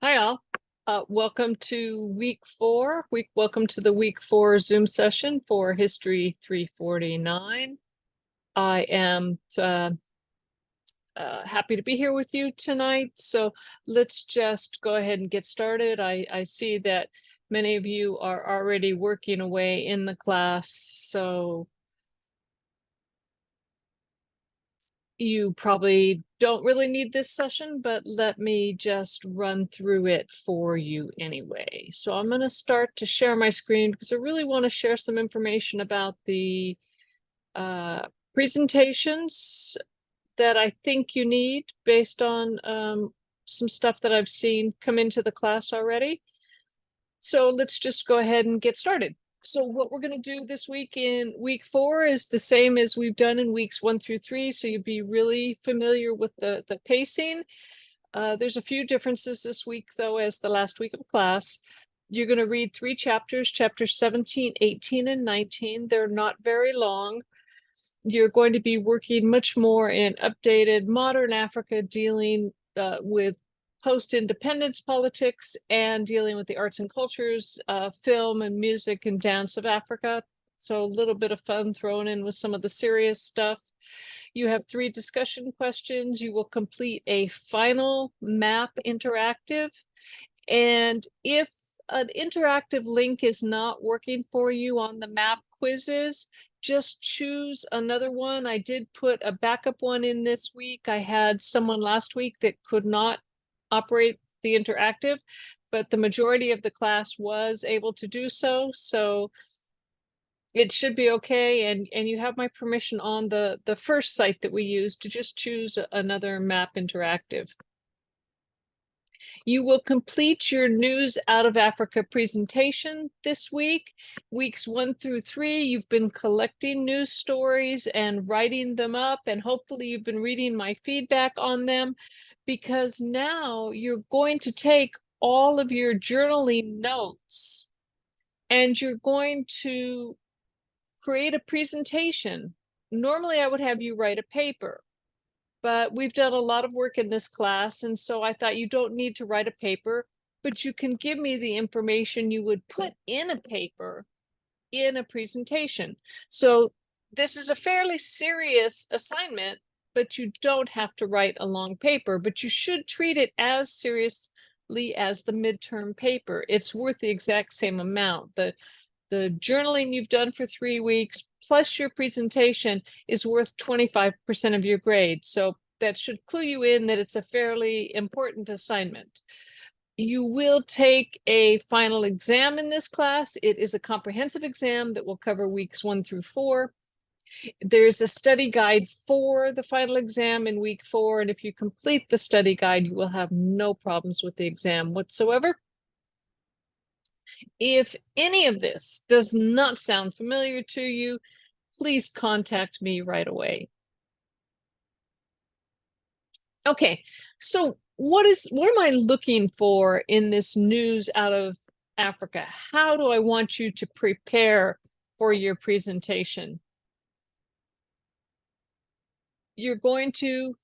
Hi all. Welcome to week 4. Welcome to the week 4 Zoom session for History 349. I am happy to be here with you tonight. So let's just go ahead and get started. I see that many of you are already working away in the class, so you probably don't really need this session, but let me just run through it for you anyway. So I'm going to start to share my screen because I really want to share some information about the presentations that I think you need based on some stuff that I've seen come into the class already. So let's just go ahead and get started. So what we're going to do this week in week 4 is the same as we've done in weeks 1 through 3. So you'll be really familiar with the pacing. There's a few differences this week, though, as the last week of class. You're going to read 3 chapters, chapters 17, 18, and 19. They're not very long. You're going to be working much more in updated modern Africa, dealing with post-independence politics and dealing with the arts and cultures, film and music and dance of Africa. So a little bit of fun thrown in with some of the serious stuff. You have 3 discussion questions. You will complete a final map interactive. And if an interactive link is not working for you on the map quizzes, just choose another one. I did put a backup one in this week. I had someone last week that could not operate the interactive, but the majority of the class was able to do so. So it should be okay. And you have my permission on the first site that we used to just choose another map interactive. You will complete your News Out of Africa presentation this week. Weeks 1 through 3, you've been collecting news stories and writing them up, and hopefully you've been reading my feedback on them, because now you're going to take all of your journaling notes and you're going to create a presentation. Normally I would have you write a paper, but we've done a lot of work in this class, and so I thought you don't need to write a paper, but you can give me the information you would put in a paper in a presentation. So this is a fairly serious assignment, but you don't have to write a long paper, but you should treat it as seriously as the midterm paper. It's worth the exact same amount. The journaling you've done for 3 weeks plus your presentation is worth 25% of your grade. So that should clue you in that it's a fairly important assignment. You will take a final exam in this class. It is a comprehensive exam that will cover weeks 1 through 4. There's a study guide for the final exam in week 4. And if you complete the study guide, you will have no problems with the exam whatsoever. If any of this does not sound familiar to you, please contact me right away. Okay, so what am I looking for in this News Out of Africa? How do I want you to prepare for your presentation? You're going to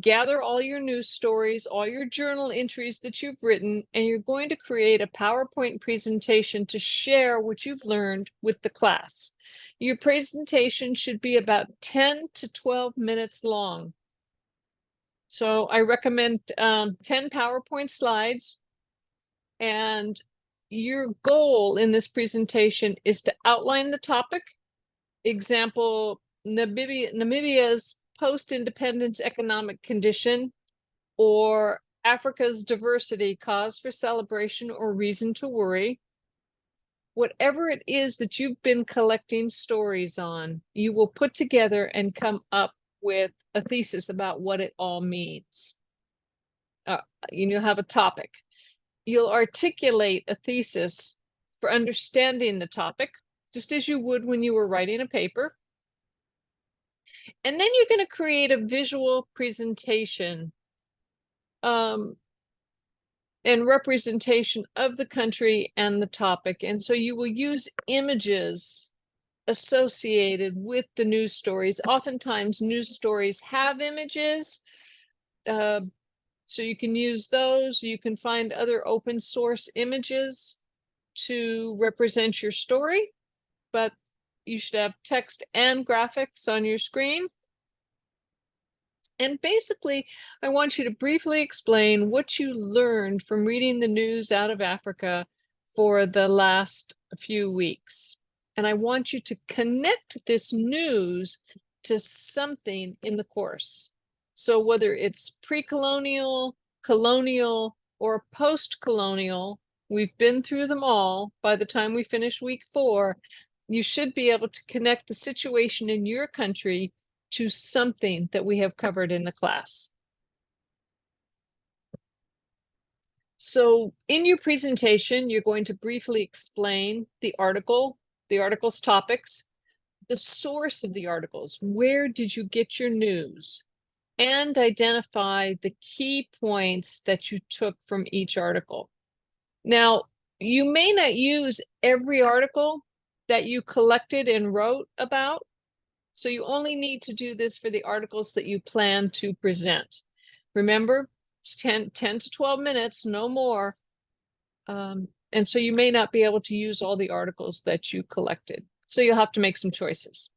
gather all your news stories, all your journal entries that you've written, and you're going to create a PowerPoint presentation to share what you've learned with the class. Your presentation should be about 10 to 12 minutes long. So I recommend 10 PowerPoint slides, and your goal in this presentation is to outline the topic. Example, Namibia's post-independence economic condition, or Africa's diversity, cause for celebration or reason to worry. Whatever it is that you've been collecting stories on, you will put together and come up with a thesis about what it all means. You'll have a topic. You'll articulate a thesis for understanding the topic, just as you would when you were writing a paper. And then you're going to create a visual presentation and representation of the country and the topic. And so you will use images associated with the news stories. Oftentimes news stories have images. So you can use those. You can find other open source images to represent your story, but you should have text and graphics on your screen. And basically, I want you to briefly explain what you learned from reading the news out of Africa for the last few weeks. And I want you to connect this news to something in the course. So whether it's pre-colonial, colonial, or post-colonial, we've been through them all. By the time we finish week 4, you should be able to connect the situation in your country to something that we have covered in the class. So in your presentation, you're going to briefly explain the article's topics, the source of the articles, where did you get your news, and identify the key points that you took from each article. Now, you may not use every article that you collected and wrote about, so you only need to do this for the articles that you plan to present. Remember, it's 10 to 12 minutes, no more. And so you may not be able to use all the articles that you collected. So you'll have to make some choices.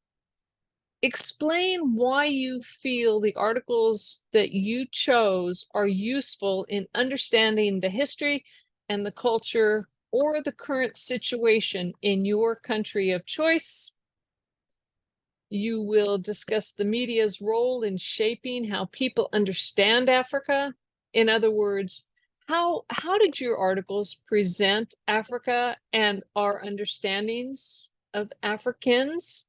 Explain why you feel the articles that you chose are useful in understanding the history and the culture or the current situation in your country of choice. You will discuss the media's role in shaping how people understand Africa. In other words, how did your articles present Africa and our understandings of Africans?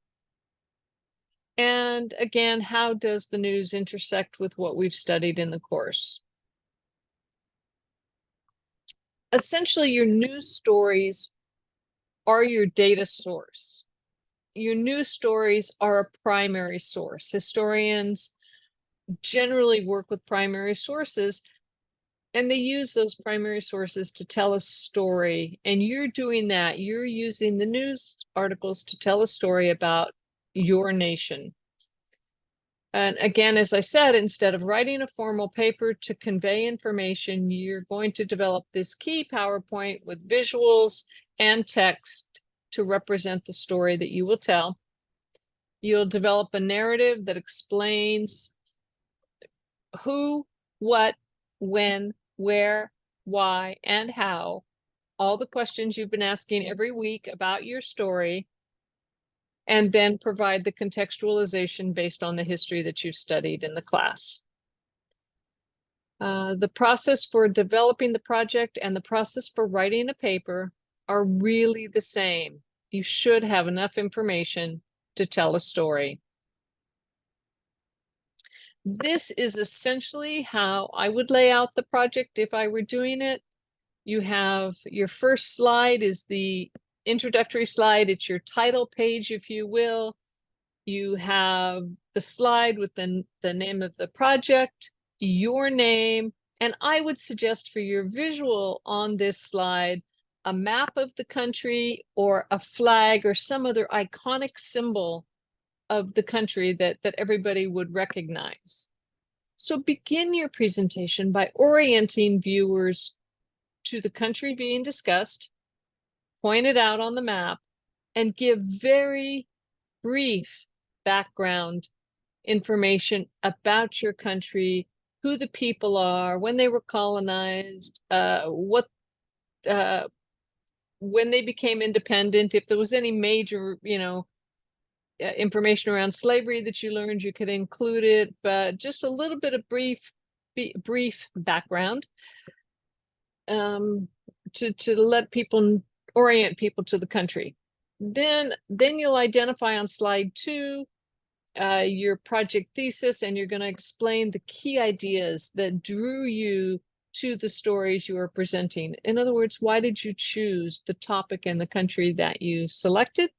And again, how does the news intersect with what we've studied in the course? Essentially, your news stories are your data source. Your news stories are a primary source. Historians generally work with primary sources, and they use those primary sources to tell a story. And you're doing that. You're using the news articles to tell a story about your nation. And again, as I said, instead of writing a formal paper to convey information, you're going to develop this key PowerPoint with visuals and text to represent the story that you will tell. You'll develop a narrative that explains who, what, when, where, why, and how, all the questions you've been asking every week about your story, and then provide the contextualization based on the history that you've studied in the class. The process for developing the project and the process for writing a paper are really the same. You should have enough information to tell a story. This is essentially how I would lay out the project if I were doing it. You have your first slide is the introductory slide. It's your title page, if you will. You have the slide with the name of the project, your name, and I would suggest for your visual on this slide, a map of the country or a flag or some other iconic symbol of the country that everybody would recognize. So begin your presentation by orienting viewers to the country being discussed, point it out on the map, and give very brief background information about your country, who the people are, when they were colonized, when they became independent, if there was any major, information around slavery that you learned, you could include it, but just a little bit of brief background to let people orient people to the country. Then you'll identify on slide 2 your project thesis, and you're going to explain the key ideas that drew you to the stories you are presenting. In other words, why did you choose the topic and the country that you selected?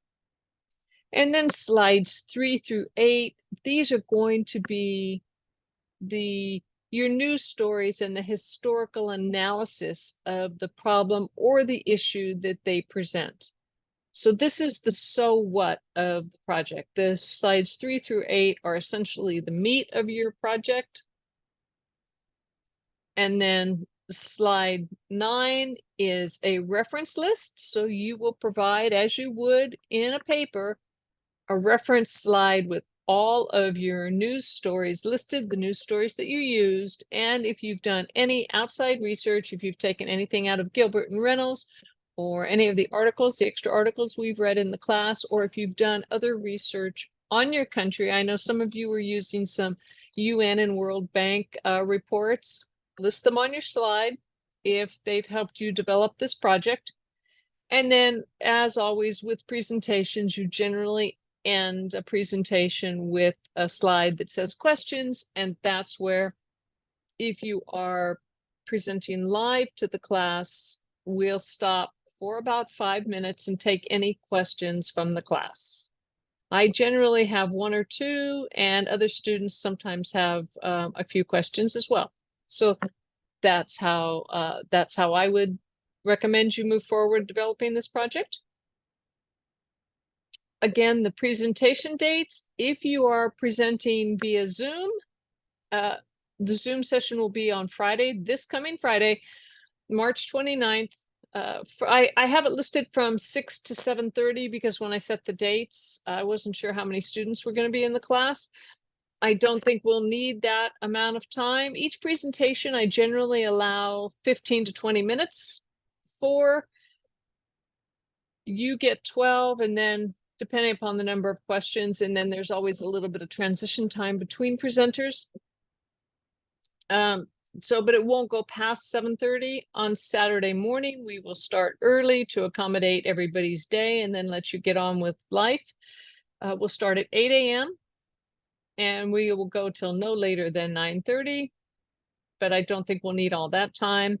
And then slides 3 through 8, these are going to be your news stories and the historical analysis of the problem or the issue that they present. So this is the so what of the project. The slides 3 through 8 are essentially the meat of your project. And then slide 9 is a reference list. So you will provide, as you would in a paper, a reference slide with all of your news stories listed, the news stories that you used, and if you've done any outside research, if you've taken anything out of Gilbert and Reynolds, or any of the articles, the extra articles we've read in the class, or if you've done other research on your country. I know some of you were using some UN and World Bank reports. List them on your slide if they've helped you develop this project. And then, as always with presentations, you generally end a presentation with a slide that says questions, and that's where, if you are presenting live to the class, we'll stop for about 5 minutes and take any questions from the class. I generally have 1 or 2, and other students sometimes have a few questions as well. So that's how I would recommend you move forward developing this project. Again, the presentation dates, if you are presenting via Zoom, the Zoom session will be on Friday, this coming Friday, March 29th. I have it listed from 6 to 7:30 because when I set the dates, I wasn't sure how many students were going to be in the class. I don't think we'll need that amount of time. Each presentation, I generally allow 15 to 20 minutes for. You get 12, and then depending upon the number of questions, and then there's always a little bit of transition time between presenters. But it won't go past 7:30 on Saturday morning. We will start early to accommodate everybody's day and then let you get on with life. We'll start at 8 a.m. and we will go till no later than 9:30, but I don't think we'll need all that time.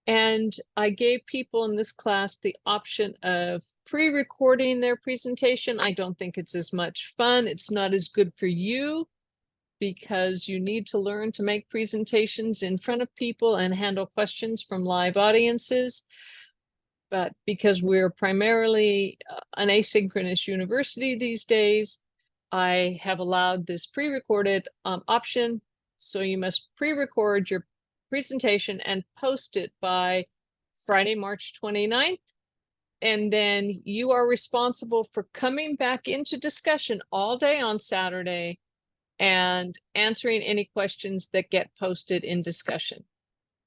And I gave people in this class the option of pre-recording their presentation. I don't think it's as much fun. It's not as good for you because you need to learn to make presentations in front of people and handle questions from live audiences. But because we're primarily an asynchronous university these days, I have allowed this pre-recorded option. So you must pre-record your presentation and post it by Friday, March 29th. And then you are responsible for coming back into discussion all day on Saturday and answering any questions that get posted in discussion.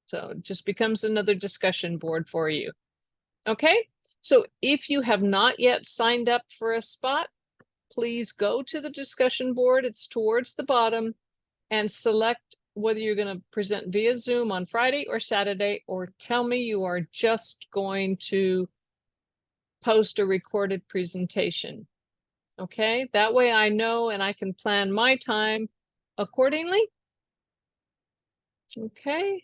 So it just becomes another discussion board for you. Okay, so if you have not yet signed up for a spot, please go to the discussion board. It's towards the bottom, and select whether you're going to present via Zoom on Friday or Saturday, or tell me you are just going to post a recorded presentation. Okay, that way I know and I can plan my time accordingly. Okay.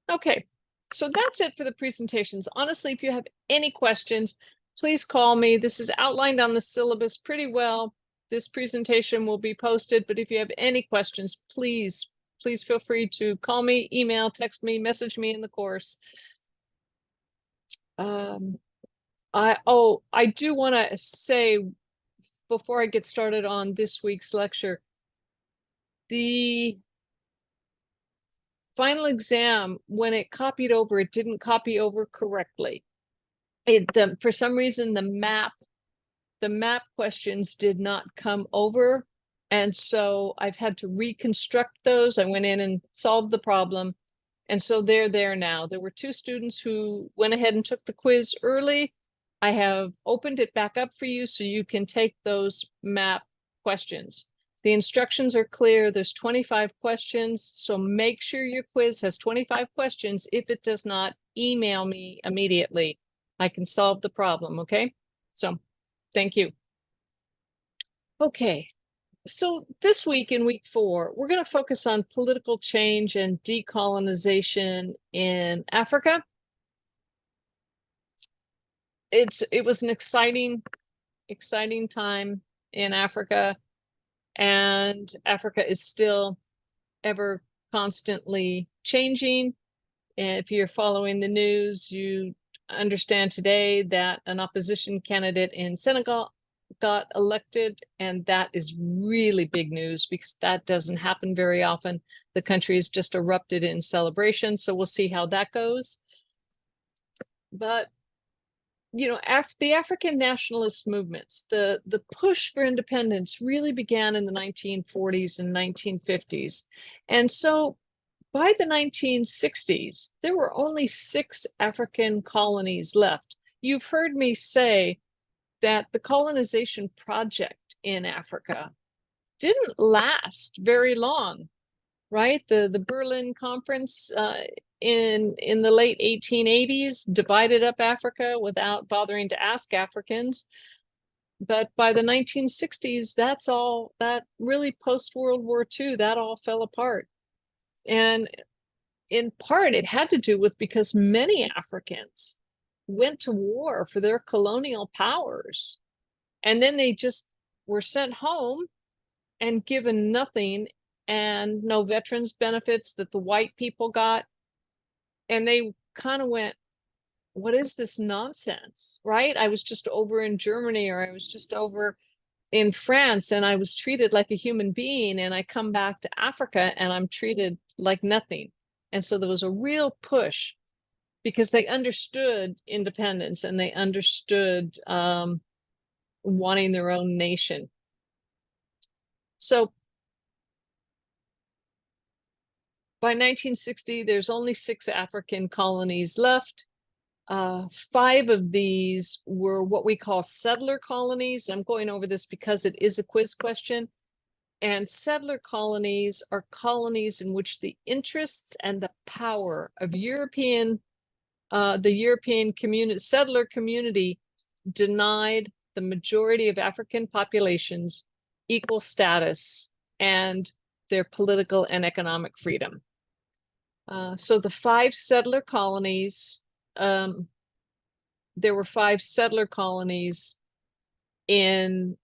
Okay, so that's it for the presentations. Honestly, if you have any questions, please call me. This is outlined on the syllabus pretty well. This presentation will be posted, but if you have any questions, please feel free to call me, email, text me, message me in the course. I do want to say before I get started on this week's lecture, the final exam, when it copied over, it didn't copy over correctly. For some reason, the map questions did not come over. And so I've had to reconstruct those. I went in and solved the problem. And so they're there now. There were 2 students who went ahead and took the quiz early. I have opened it back up for you so you can take those map questions. The instructions are clear. There's 25 questions. So make sure your quiz has 25 questions. If it does not, email me immediately. I can solve the problem, okay? So thank you. Okay, so this week in week 4, we're going to focus on political change and decolonization in Africa. It was an exciting time in Africa, and Africa is still ever constantly changing. And if you're following the news, you understand today that an opposition candidate in Senegal got elected, and that is really big news because that doesn't happen very often. The country has just erupted in celebration, so we'll see how that goes. But you know, the African nationalist movements, the push for independence really began in the 1940s and 1950s. And so by the 1960s, there were only 6 African colonies left. You've heard me say that the colonization project in Africa didn't last very long, right? The Berlin Conference in the late 1880s divided up Africa without bothering to ask Africans. But by the 1960s, that's all, that really post-World War II, that all fell apart. And in part, it had to do with because many Africans went to war for their colonial powers. And then they just were sent home and given nothing and no veterans benefits that the white people got. And they kind of went, what is this nonsense, right? I was just over in Germany, or I was just over in France, and I was treated like a human being, and I come back to Africa and I'm treated like nothing. And so there was a real push because they understood independence and they understood wanting their own nation. So by 1960, there's only 6 African colonies left. 5 of these were what we call settler colonies. I'm going over this because it is a quiz question. And settler colonies are colonies in which the interests and the power of the European community, settler community, denied the majority of African populations equal status and their political and economic freedom. So the 5 settler colonies, there were 5 settler colonies in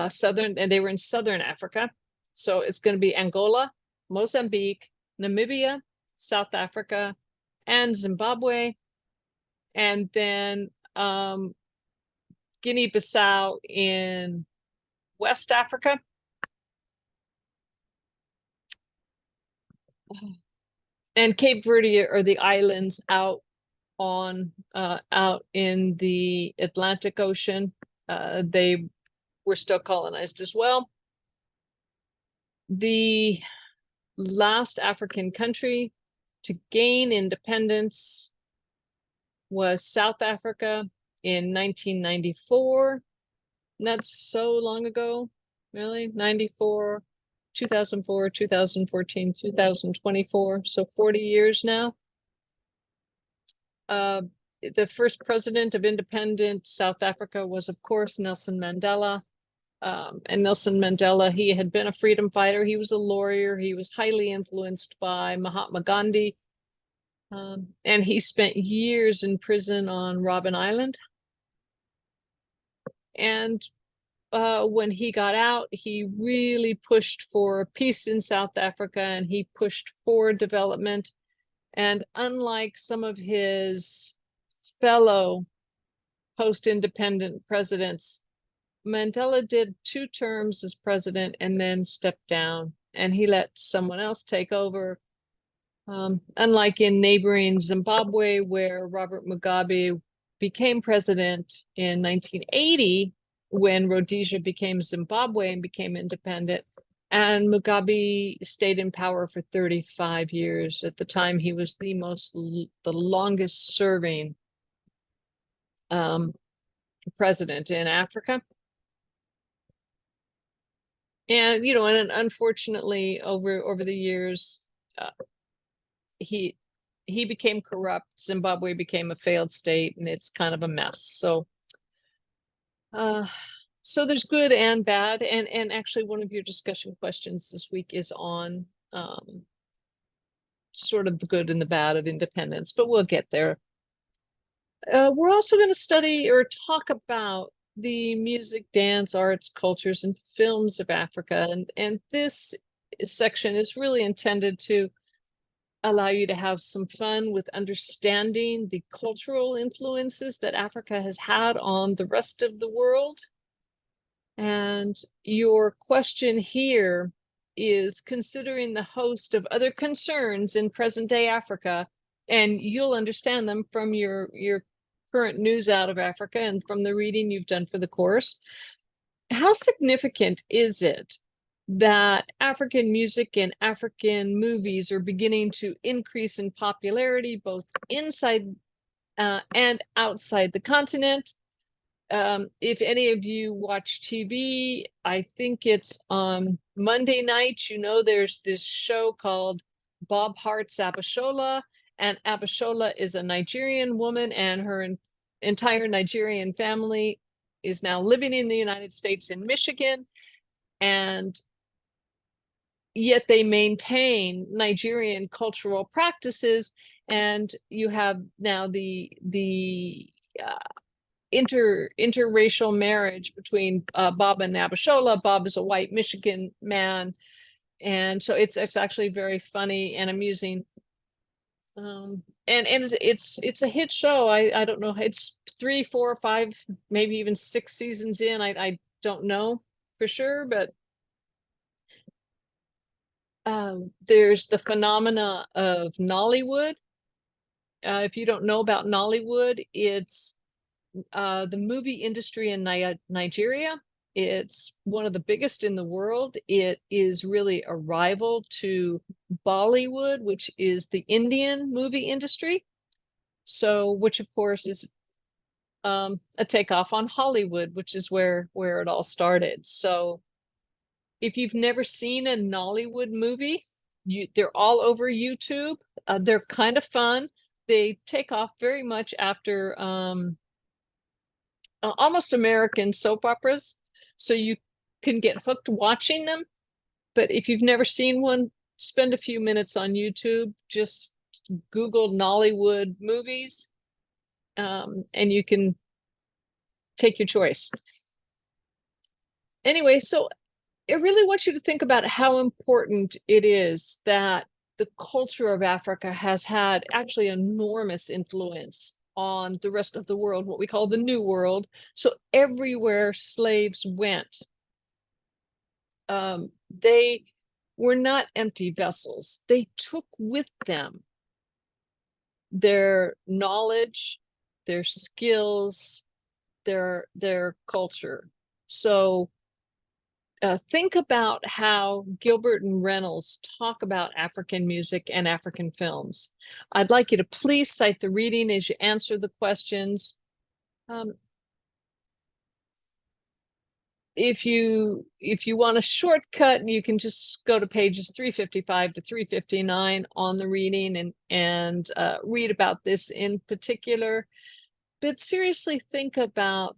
southern, and they were in southern Africa. So it's going to be Angola, Mozambique, Namibia, South Africa, and Zimbabwe. And then Guinea-Bissau in West Africa. And Cape Verde are the islands out on out in the Atlantic Ocean. They were still colonized as well. The last African country to gain independence was South Africa in 1994. That's so long ago, really. 94, 2004, 2014, 2024, so 40 years now. The first president of independent South Africa was, of course, Nelson Mandela. And Nelson Mandela, he had been a freedom fighter. He was a lawyer. He was highly influenced by Mahatma Gandhi. And he spent years in prison on Robben Island. And when he got out, he really pushed for peace in South Africa, and he pushed for development. And unlike some of his fellow post-independent presidents, Mandela did 2 terms as president and then stepped down, and he let someone else take over. Unlike in neighboring Zimbabwe, where Robert Mugabe became president in 1980, when Rhodesia became Zimbabwe and became independent, and Mugabe stayed in power for 35 years. At the time, he was the longest serving president in Africa. And, you know, and unfortunately, over the years, he became corrupt. Zimbabwe became a failed state, and it's kind of a mess. So, so there's good and bad. And actually, one of your discussion questions this week is on sort of the good and the bad of independence, but we'll get there. We're also going to study or talk about the music, dance, arts, cultures, and films of Africa. And this section is really intended to allow you to have some fun with understanding the cultural influences that Africa has had on the rest of the world. And your question here is considering the host of other concerns in present-day Africa, and you'll understand them from your current news out of Africa and from the reading you've done for the course. How significant is it that African music and African movies are beginning to increase in popularity both inside and outside the continent? If any of you watch TV, I think it's on Monday nights, you know, there's this show called Bob Hart's Abishola, and Abishola is a Nigerian woman, and her entire Nigerian family is now living in the United States in Michigan, and yet they maintain Nigerian cultural practices. And you have now the interracial marriage between Bob and Abishola. Bob is a white Michigan man, and so it's actually very funny and amusing. And it's a hit show. I don't know. It's 3, 4, 5, maybe even 6 seasons in. I don't know for sure, but there's the phenomena of Nollywood. If you don't know about Nollywood, it's the movie industry in Nigeria. It's one of the biggest in the world. It is really a rival to Bollywood, which is the Indian movie industry. So, which of course is a takeoff on Hollywood, which is where it all started. So, if you've never seen a Nollywood movie, they're all over YouTube. They're kind of fun. They take off very much after almost American soap operas, so you can get hooked watching them. But if you've never seen one, spend a few minutes on YouTube, just Google Nollywood movies, and you can take your choice. Anyway, so I really want you to think about how important it is that the culture of Africa has had actually enormous influence on the rest of the world, what we call the New World. So everywhere slaves went, they were not empty vessels. They took with them their knowledge, their skills, their culture. So think about how Gilbert and Reynolds talk about African music and African films. I'd like you to please cite the reading as you answer the questions. If you want a shortcut, you can just go to pages 355 to 359 on the reading and read about this in particular. But seriously, think about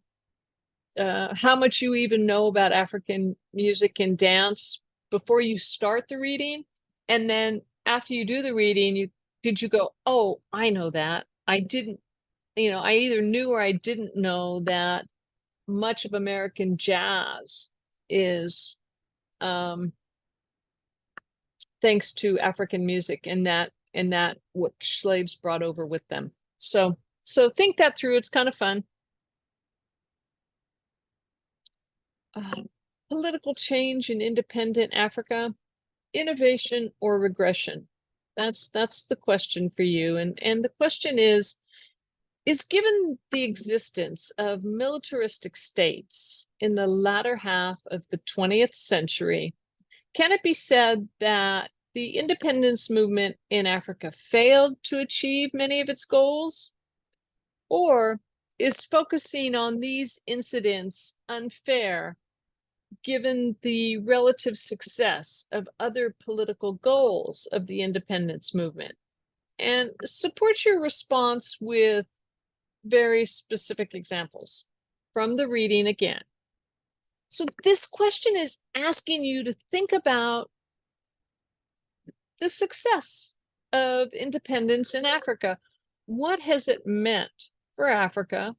how much you even know about African music and dance before you start the reading. And then after you do the reading, did you go, oh, I know that. I didn't, I either knew or I didn't know that much of American jazz is thanks to African music and that what slaves brought over with them. So think that through. It's kind of fun. Political change in independent Africa, innovation or regression? That's the question for you. And the question is given the existence of militaristic states in the latter half of the 20th century, can it be said that the independence movement in Africa failed to achieve many of its goals? Or is focusing on these incidents unfair given the relative success of other political goals of the independence movement? And support your response with very specific examples from the reading again. So this question is asking you to think about the success of independence in Africa. What has it meant for Africa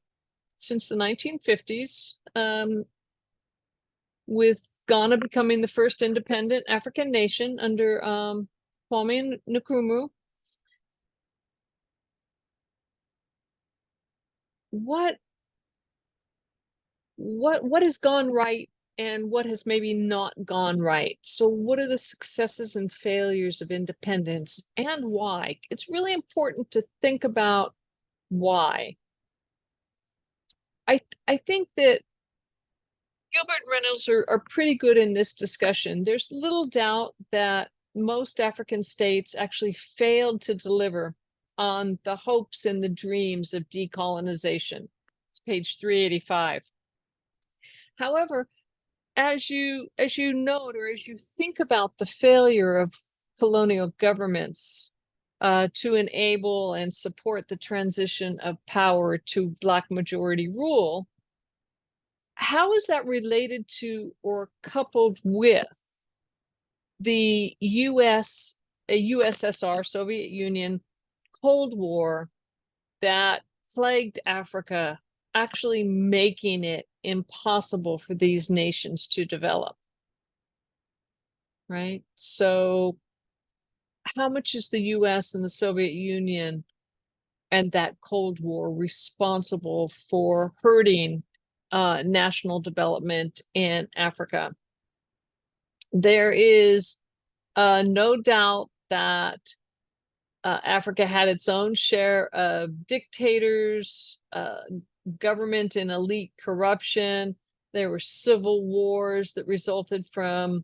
since the 1950s, with Ghana becoming the first independent African nation under Kwame Nkrumah? What has gone right and what has maybe not gone right. So what are the successes and failures of independence and why? It's really important to think about why. I think that Gilbert and Reynolds are pretty good in this discussion. There's little doubt that most African states actually failed to deliver on the hopes and the dreams of decolonization. It's page 385. However, as you note, or as you think about the failure of colonial governments to enable and support the transition of power to Black majority rule, how is that related to or coupled with the USSR, Soviet Union, Cold War that plagued Africa, actually making it impossible for these nations to develop? Right? So how much is the US and the Soviet Union and that Cold War responsible for hurting national development in Africa? There is no doubt that Africa had its own share of dictators, government and elite corruption. There were civil wars that resulted from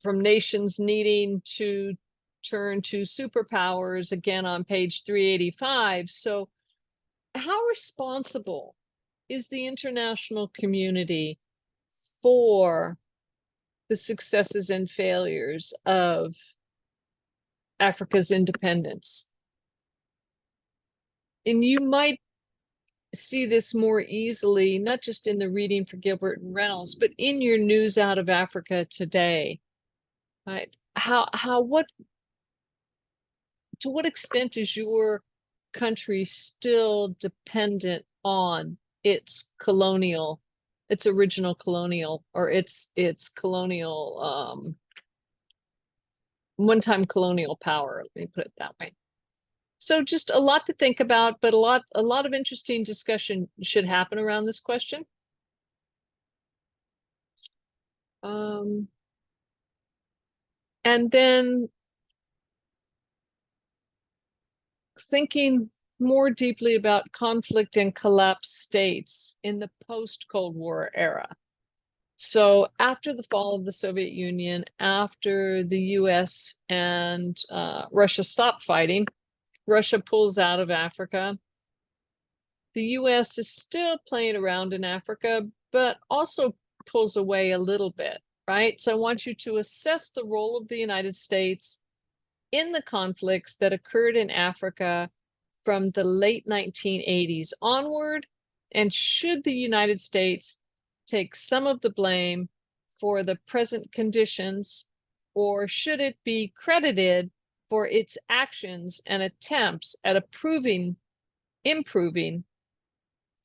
nations needing to turn to superpowers, again on page 385. So how responsible is the international community for the successes and failures of Africa's independence? And you might see this more easily, not just in the reading for Gilbert and Reynolds, but in your news out of Africa today. Right? To what extent is your country still dependent on its original colonial, or its colonial, one-time colonial power? Let me put it that way. So just a lot to think about, but a lot of interesting discussion should happen around this question. And then thinking more deeply about conflict and collapsed states in the post-Cold War era. So after the fall of the Soviet Union, after the US and Russia stopped fighting, Russia pulls out of Africa. The US is still playing around in Africa, but also pulls away a little bit, right? So I want you to assess the role of the United States in the conflicts that occurred in Africa from the late 1980s onward, and should the United States take some of the blame for the present conditions, or should it be credited for its actions and attempts at improving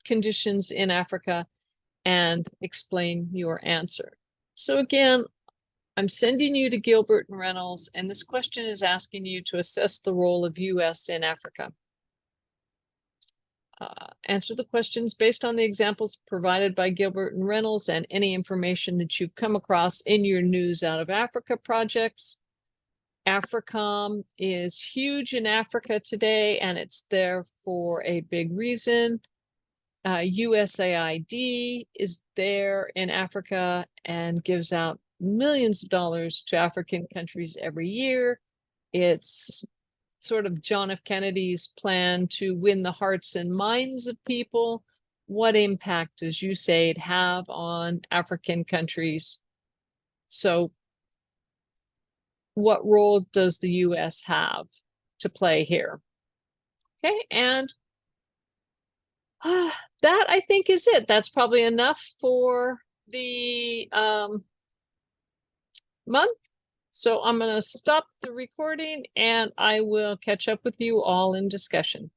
conditions in Africa? And explain your answer. So again, I'm sending you to Gilbert and Reynolds, and this question is asking you to assess the role of US in Africa. Answer the questions based on the examples provided by Gilbert and Reynolds and any information that you've come across in your News Out of Africa projects. AFRICOM is huge in Africa today, and it's there for a big reason. USAID is there in Africa and gives out millions of dollars to African countries every year. It's sort of John F. Kennedy's plan to win the hearts and minds of people. What impact does USAID have on African countries? So what role does the US have to play here? Okay, and that, I think, is it. That's probably enough for the month. So I'm going to stop the recording, and I will catch up with you all in discussion.